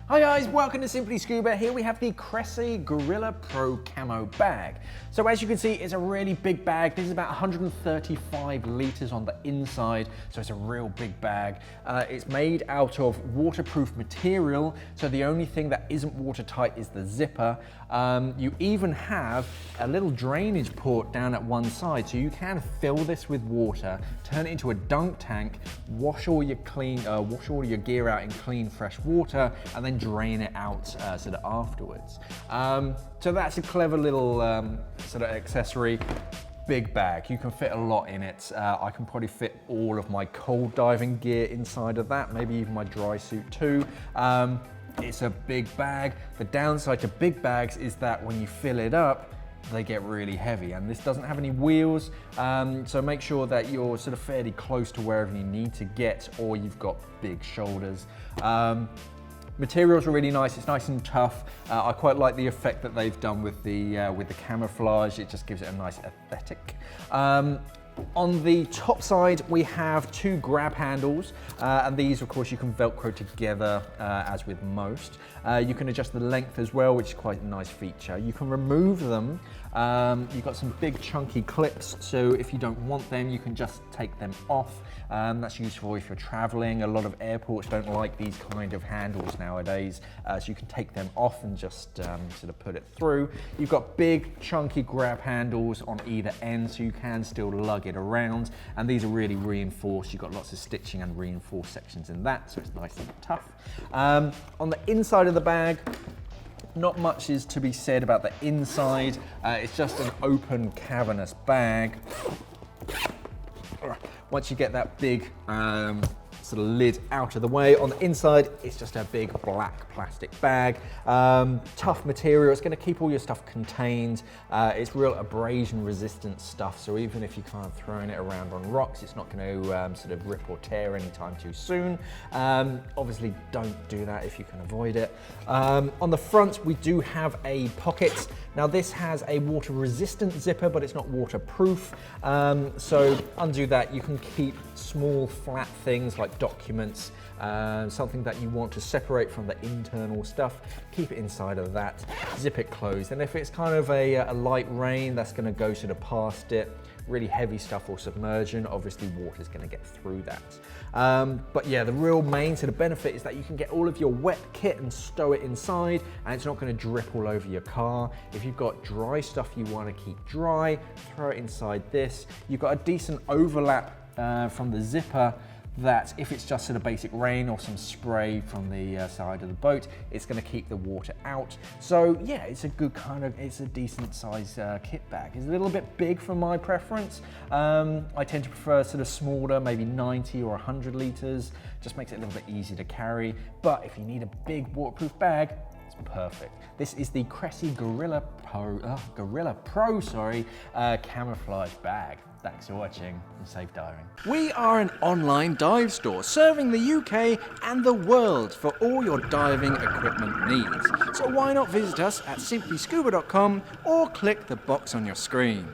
Hi guys, welcome to Simply Scuba. Here we have the Cressi Gorilla Pro Camo bag. So as you can see, it's a really big bag. This is about 135 litres on the inside, so it's a real big bag. It's made out of waterproof material, so the only thing that isn't watertight is the zipper. You even have a little drainage port down at one side, so you can fill this with water, turn it into a dunk tank, wash all your gear out in clean, fresh water, and then drain it out sort of afterwards. So that's a clever little sort of accessory. Big bag, you can fit a lot in it. I can probably fit all of my cold diving gear inside of that, maybe even my dry suit too. It's a big bag. The downside to big bags is that when you fill it up, they get really heavy, and this doesn't have any wheels, so make sure that you're sort of fairly close to wherever you need to get, or you've got big shoulders. Materials are really nice, it's nice and tough. I quite like the effect that they've done with the camouflage. It just gives it a nice aesthetic. On the top side, we have two grab handles, and these, of course, you can Velcro together, as with most. You can adjust the length as well, which is quite a nice feature. You can remove them. You've got some big chunky clips, so if you don't want them, you can just take them off. That's useful if you're traveling. A lot of airports don't like these kind of handles nowadays, so you can take them off and just sort of put it through. You've got big chunky grab handles on either end, so you can still lug it around, and these are really reinforced. You've got lots of stitching and reinforced sections in that, so it's nice and tough. On the inside of the bag, not much is to be said about the inside. It's just an open cavernous bag. Once you get that big sort of lid out of the way, on the inside, it's just a big black plastic bag. Tough material, it's gonna keep all your stuff contained. It's real abrasion resistant stuff, so even if you can't throw it around on rocks, it's not gonna sort of rip or tear anytime too soon. Obviously, don't do that if you can avoid it. On the front, we do have a pocket. Now this has a water resistant zipper, but it's not waterproof. So undo that, you can keep small flat things like documents, something that you want to separate from the internal stuff, keep it inside of that, zip it closed. And if it's kind of a light rain, that's gonna go sort of past it. Really heavy stuff or submersion, obviously water's gonna get through that. But yeah, the real main sort of benefit is that you can get all of your wet kit and stow it inside, and it's not gonna drip all over your car. If you've got dry stuff you wanna keep dry, throw it inside this. You've got a decent overlap from the zipper, that if it's just sort of basic rain or some spray from the side of the boat, it's going to keep the water out. So yeah, it's a good kind of, it's a decent size kit bag. It's a little bit big for my preference. I tend to prefer sort of smaller, maybe 90 or 100 litres, just makes it a little bit easier to carry. But if you need a big waterproof bag, it's perfect. This is the Cressi Gorilla Pro camouflage bag. Thanks for watching and safe diving. We are an online dive store serving the UK and the world for all your diving equipment needs. So why not visit us at simplyscuba.com or click the box on your screen.